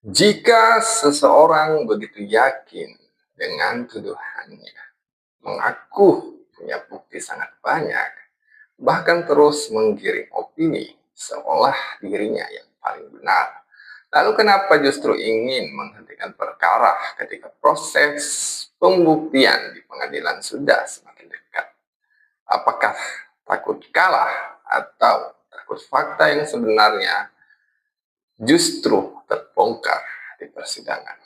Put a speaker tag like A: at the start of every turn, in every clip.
A: Jika seseorang begitu yakin dengan tuduhannya, mengaku punya bukti sangat banyak, bahkan terus menggiring opini seolah dirinya yang paling benar. Lalu kenapa justru ingin menghentikan perkara ketika proses pembuktian di pengadilan sudah semakin dekat? Apakah takut kalah atau takut fakta yang sebenarnya justru terbongkar di persidangan?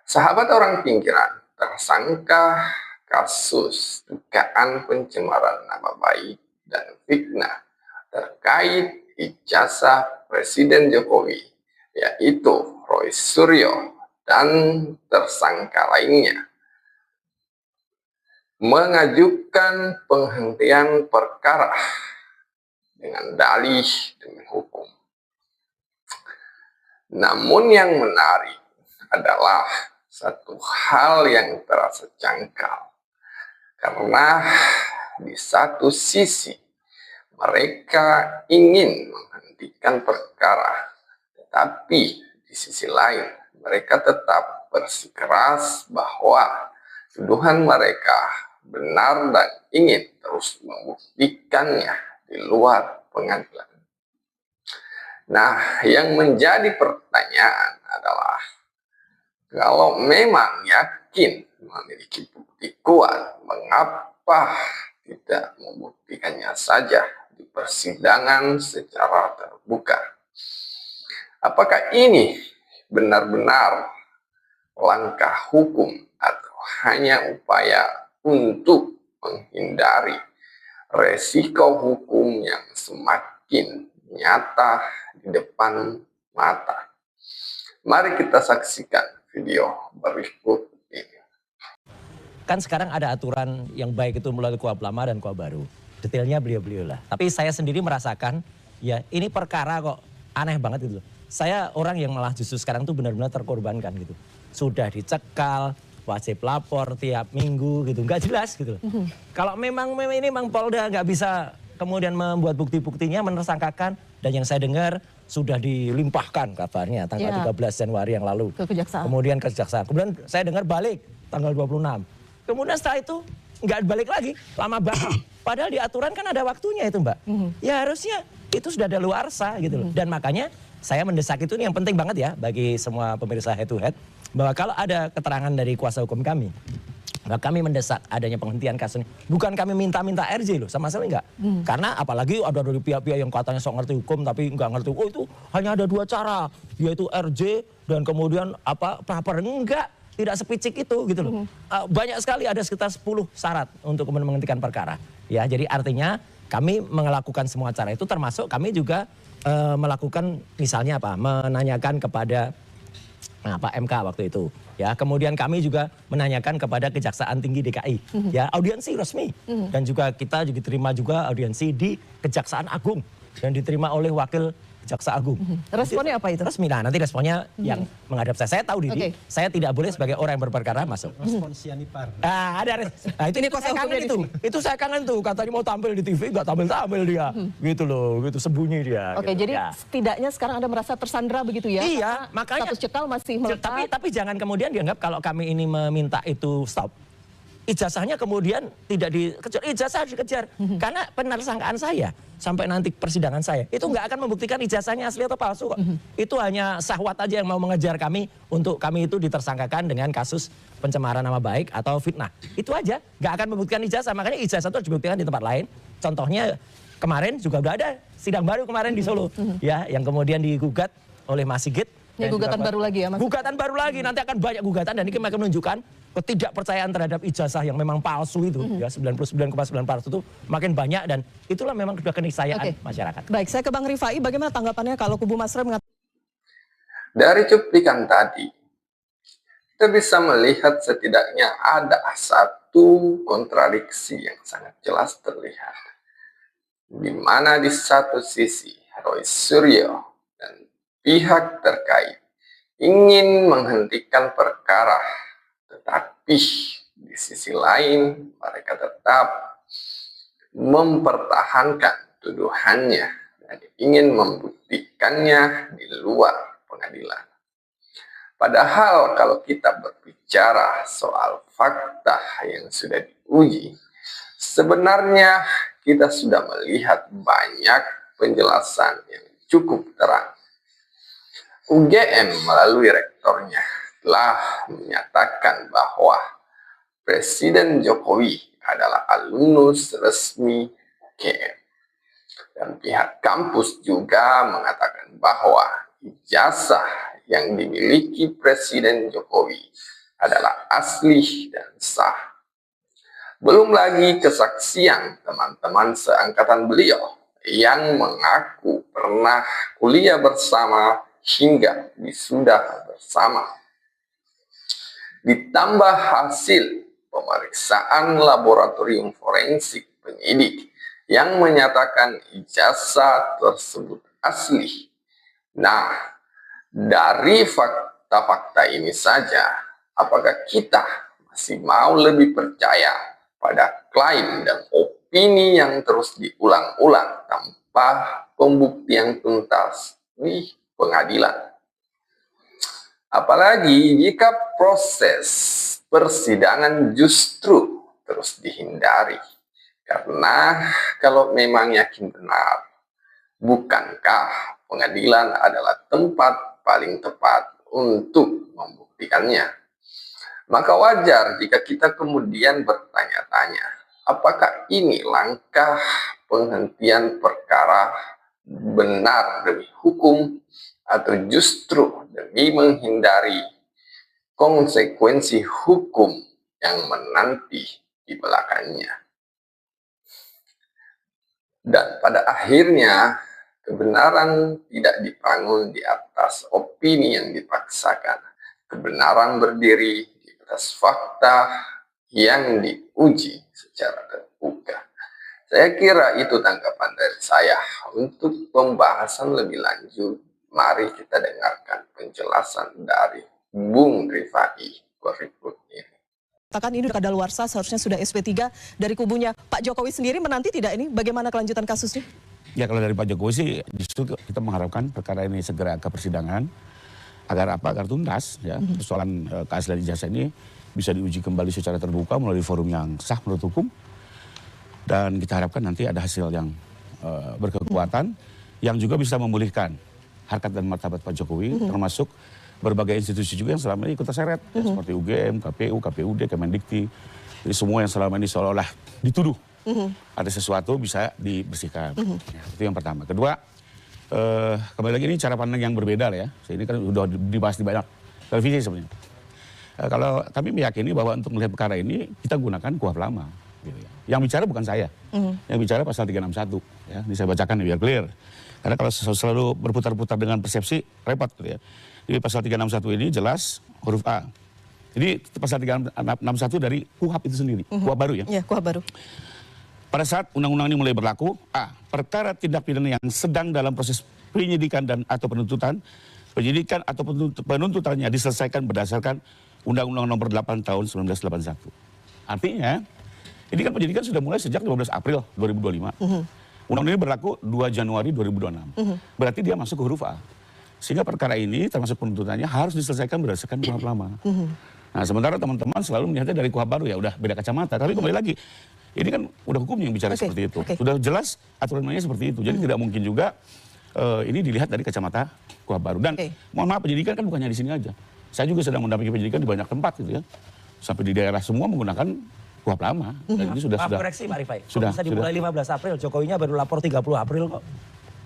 A: Sahabat orang pinggiran, tersangka kasus dugaan pencemaran nama baik dan fitnah terkait ijazah Presiden Jokowi, yaitu Roy Suryo dan tersangka lainnya, mengajukan penghentian perkara dengan dalih demi hukum. Namun yang menarik adalah satu hal yang terasa janggal, karena di satu sisi mereka ingin menghentikan perkara, tetapi di sisi lain mereka tetap bersikeras bahwa tuduhan mereka benar dan ingin terus membuktikannya di luar pengadilan. Nah, yang menjadi pertanyaan adalah, kalau memang yakin memiliki bukti kuat, mengapa tidak membuktikannya saja di persidangan secara terbuka? Apakah ini benar-benar langkah hukum atau hanya upaya untuk menghindari resiko hukum yang semakin nyata di depan mata? Mari kita saksikan video berikut ini.
B: Kan sekarang ada aturan yang baik itu melalui KUHP lama dan KUHP baru. Detailnya beliau-beliau lah. Tapi saya sendiri merasakan, ya ini perkara kok aneh banget gitu. Saya orang yang malah justru sekarang tuh benar-benar terkorbankan gitu. Sudah dicekal, wajib lapor tiap minggu gitu, nggak jelas gitu. Kalau memang ini memang Polda nggak bisa kemudian membuat bukti-buktinya, menersangkakan, dan yang saya dengar sudah dilimpahkan kabarnya tanggal 13 Januari yang lalu.
C: Ke Kejaksaan.
B: Kemudian ke Kejaksaan. Kemudian saya dengar balik tanggal 26. Kemudian setelah itu nggak balik lagi, lama banget. Padahal di aturan kan ada waktunya itu, Mbak. Ya harusnya itu sudah ada luarsa gitu loh. Dan makanya saya mendesak itu, yang penting banget ya bagi semua pemirsa Head to Head, bahwa kalau ada keterangan dari kuasa hukum kami, bahwa kami mendesak adanya penghentian kasus ini. Bukan kami minta-minta RJ loh, sama sekali enggak. Karena apalagi ada dari pihak-pihak yang katanya sok ngerti hukum tapi enggak ngerti. Oh itu hanya ada dua cara, yaitu RJ dan kemudian praper. Enggak, tidak sepicik itu gitu loh. Banyak sekali, ada sekitar 10 syarat untuk kemudian menghentikan perkara. Ya, jadi artinya kami melakukan semua cara itu, termasuk kami juga melakukan misalnya menanyakan kepada Pak MK waktu itu. Ya, kemudian kami juga menanyakan kepada Kejaksaan Tinggi DKI, ya audiensi resmi, dan juga kita juga diterima juga audiensi di Kejaksaan Agung dan diterima oleh Wakil Jaksa Agung.
C: Responnya apa itu?
B: Resmi. Nah, nanti responnya yang menghadap saya. Saya tahu diri, saya tidak boleh sebagai orang yang berperkara masuk.
D: Respon sianipar.
B: Nah, itu saya kangen itu. Itu saya kangen tuh, katanya mau tampil di TV, nggak tampil-tampil dia. Gitu loh, gitu sembunyi dia.
C: Oke,
B: gitu.
C: jadi setidaknya sekarang Anda merasa tersandra begitu ya?
B: Iya, makanya
C: status cekal masih melekat.
B: tapi jangan kemudian dianggap kalau kami ini meminta itu stop, ijazahnya kemudian tidak dikejar. Ijazah harus dikejar, karena penersangkaan saya sampai nanti persidangan saya itu nggak akan membuktikan ijazahnya asli atau palsu kok. Itu hanya syahwat aja yang mau mengejar kami untuk kami itu ditersangkakan dengan kasus pencemaran nama baik atau fitnah. Itu aja, nggak akan membuktikan ijazah. Makanya ijazah itu harus dibuktikan di tempat lain. Contohnya kemarin juga udah ada sidang baru kemarin di Solo, ya, yang kemudian digugat oleh Mas Sigit.
C: Ini gugatan baru lagi ya, Mas?
B: Gugatan baru lagi, nanti akan banyak gugatan, dan ini akan menunjukkan ketidakpercayaan terhadap ijazah yang memang palsu itu, ya 99,9% itu makin banyak, dan itulah memang sudah keniscayaan masyarakat.
C: Baik, saya ke Bang Rifai, bagaimana tanggapannya kalau kubu Mas Rey mengatakan?
A: Dari cuplikan tadi, kita bisa melihat setidaknya ada satu kontradiksi yang sangat jelas terlihat. Di mana di satu sisi Roy Suryo dan pihak terkait ingin menghentikan perkara, tetapi di sisi lain mereka tetap mempertahankan tuduhannya dan ingin membuktikannya di luar pengadilan. pengadilan. Padahal kalau kita berbicara soal fakta yang sudah diuji, sebenarnya kita sudah melihat banyak penjelasan yang cukup terang. UGM melalui rektornya telah menyatakan bahwa Presiden Jokowi adalah alumnus resmi UGM. Dan pihak kampus juga mengatakan bahwa ijazah yang dimiliki Presiden Jokowi adalah asli dan sah. Belum lagi kesaksian teman-teman seangkatan beliau yang mengaku pernah kuliah bersama hingga wisuda bersama. Ditambah hasil pemeriksaan laboratorium forensik penyidik yang menyatakan ijazah tersebut asli. Nah, dari fakta-fakta ini saja, apakah kita masih mau lebih percaya pada klaim dan opini yang terus diulang-ulang tanpa pembuktian tuntas di pengadilan? Apalagi jika proses persidangan justru terus dihindari. Karena kalau memang yakin benar, bukankah pengadilan adalah tempat paling tepat untuk membuktikannya? Maka wajar jika kita kemudian bertanya-tanya, apakah ini langkah penghentian perkara benar demi hukum atau justru demi menghindari konsekuensi hukum yang menanti di belakangnya. Dan pada akhirnya, kebenaran tidak dibangun di atas opini yang dipaksakan. Kebenaran berdiri di atas fakta yang diuji secara terbuka. Saya kira itu tanggapan dari saya. Untuk pembahasan lebih lanjut, mari kita dengarkan penjelasan dari Bung Rifai berikut ini.
C: Katakan ini sudah kadaluarsa, seharusnya sudah SP3 dari kubunya Pak Jokowi sendiri menanti tidak ini? Bagaimana kelanjutan kasusnya?
D: Ya kalau dari Pak Jokowi sih justru kita mengharapkan perkara ini segera ke persidangan agar apa? Agar tuntas ya. Persoalan keaslian ijazah ini bisa diuji kembali secara terbuka melalui forum yang sah menurut hukum. Dan kita harapkan nanti ada hasil yang berkekuatan yang juga bisa memulihkan harkat dan martabat Pak Jokowi, termasuk berbagai institusi juga yang selama ini ikut terseret, ya, seperti UGM, KPU, KPUD, Kemendikti, jadi semua yang selama ini seolah-olah dituduh ada sesuatu bisa dibersihkan. Ya, itu yang pertama. Kedua, kembali lagi ini cara pandang yang berbeda lah ya. Ini kan sudah dibahas di banyak televisi sebenarnya. Kalau kami meyakini bahwa untuk melihat perkara ini kita gunakan KUHP lama. Gitu ya. Yang bicara bukan saya, yang bicara pasal 361. Ya. Ini saya bacakan ya biar clear. Karena kalau selalu berputar-putar dengan persepsi repot gitu ya. Di pasal 361 ini jelas huruf A. Jadi pasal 361 dari KUHP itu sendiri, KUHP baru ya.
C: Iya, KUHP baru.
D: Pada saat undang-undang ini mulai berlaku, A, perkara tindak pidana yang sedang dalam proses penyidikan dan atau penuntutan, penyidikan atau penuntutannya diselesaikan berdasarkan Undang-Undang Nomor 8 Tahun 1981. Artinya, ini kan penyidikan sudah mulai sejak 15 April 2025. Undang-undang ini berlaku 2 Januari 2026. Berarti dia masuk ke huruf A. Sehingga perkara ini termasuk penuntutannya harus diselesaikan berdasarkan KUHP lama. Nah sementara teman-teman selalu melihatnya dari KUHP baru ya udah beda kacamata. Tapi kembali lagi, ini kan udah hukumnya yang bicara seperti itu. Sudah jelas aturan mainnya seperti itu. Jadi tidak mungkin juga ini dilihat dari kacamata KUHP baru. Dan mohon maaf penyidikan kan bukannya di sini aja. Saya juga sedang mendampingi penyidikan di banyak tempat gitu ya. Sampai di daerah semua menggunakan KUHP lama. Dan ini sudah
B: koreksi Pak Rifai.
D: Sudah
B: bisa dimulai 15 April. Jokowinya baru lapor 30 April kok.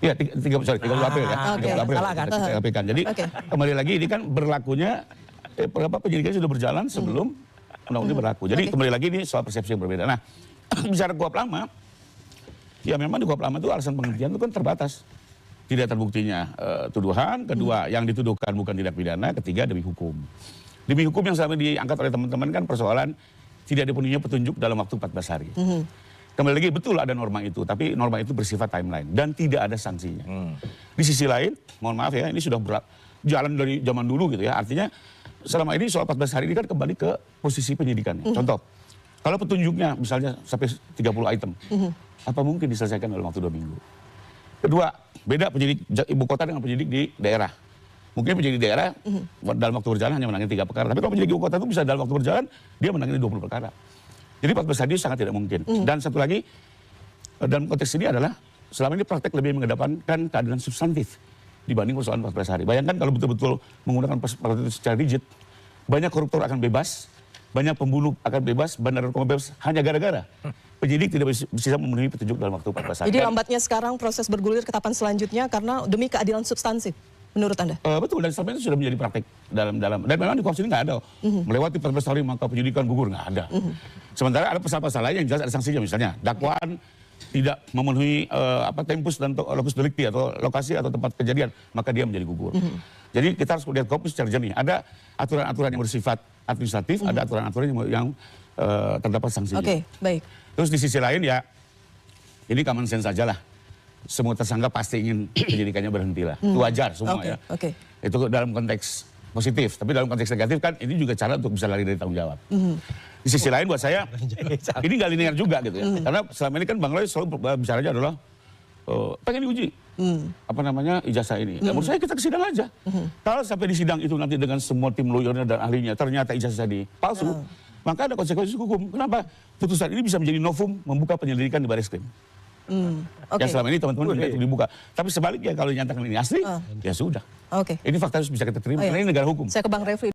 D: Iya, 30 April ya. 30 April.
B: Salah kan?
D: Kan. Jadi kembali lagi ini kan berlakunya penyidikan sudah berjalan sebelum undang-undang ini berlaku. Jadi kembali lagi ini soal persepsi yang berbeda. Nah, bicara KUHP lama, ya memang di KUHP lama itu alasan penghentian itu kan terbatas. Tidak terbuktinya tuduhan, kedua yang dituduhkan bukan tindak pidana, ketiga demi hukum. Demi hukum yang selama diangkat oleh teman-teman kan persoalan tidak dipenuhinya petunjuk dalam waktu 14 hari. Kembali lagi betul ada norma itu, tapi norma itu bersifat timeline dan tidak ada sanksinya. Di sisi lain, mohon maaf ya, ini sudah jalan dari zaman dulu gitu ya. Artinya selama ini soal 14 hari ini kan kembali ke posisi penyidikannya. Contoh, kalau petunjuknya misalnya sampai 30 item, apa mungkin diselesaikan dalam waktu 2 minggu? Kedua, beda penyidik ibu kota dengan penyidik di daerah. Mungkin penyidik daerah dalam waktu berjalan hanya menangani 3 perkara. Tapi kalau penyidik ibu kota itu bisa dalam waktu berjalan, dia menangani 20 perkara. Jadi 14 hari sangat tidak mungkin. Dan satu lagi, dalam konteks ini adalah, selama ini praktek lebih mengedepankan keadilan substantif dibanding persoalan 14 hari. Bayangkan kalau betul-betul menggunakan peraturan itu secara rigid, banyak koruptor akan bebas, banyak pembunuh akan bebas, bandar narkoba bebas, hanya gara-gara penyidik tidak bisa memenuhi petunjuk dalam waktu 14 hari.
C: Jadi lambatnya sekarang proses bergulir ke tahapan selanjutnya karena demi keadilan substansif, menurut Anda?
D: Betul, dan selama itu sudah menjadi praktek dan memang di korupsi ini nggak ada. Melewati 14 hari maka penyidikan gugur, nggak ada. Sementara ada pasal-pasal lain yang jelas ada sanksinya, misalnya dakwaan tidak memenuhi tempus dan lokus delikti atau lokasi atau tempat kejadian, maka dia menjadi gugur. Jadi kita harus melihat korupsi secara jernih. Ada aturan-aturan yang bersifat administratif, ada aturan-aturan yang terdapat sanksinya.
C: Oke, baik.
D: Terus di sisi lain ya, ini common sense saja lah. Semua tersangka pasti ingin penyidikannya berhenti lah. Itu wajar semua ya. Itu dalam konteks positif. Tapi dalam konteks negatif kan ini juga cara untuk bisa lari dari tanggung jawab. Di sisi lain buat saya, ini nggak linear juga gitu ya. Karena selama ini kan Bang Roy selalu bicaranya adalah pengen diuji ijazah ini. Menurut saya kita ke sidang aja. Kalau sampai di sidang itu nanti dengan semua tim lawyernya dan ahlinya ternyata ijazah tadi palsu, maka ada konsekuensi hukum. Kenapa? Putusan ini bisa menjadi novum membuka penyelidikan di Baris Krim. Yang selama ini teman-teman minta untuk dibuka. Tapi sebaliknya kalau dinyatakan ini asli, ya sudah. Ini fakta harus bisa kita terima. Karena ini negara hukum.
C: Saya ke Bang Refli.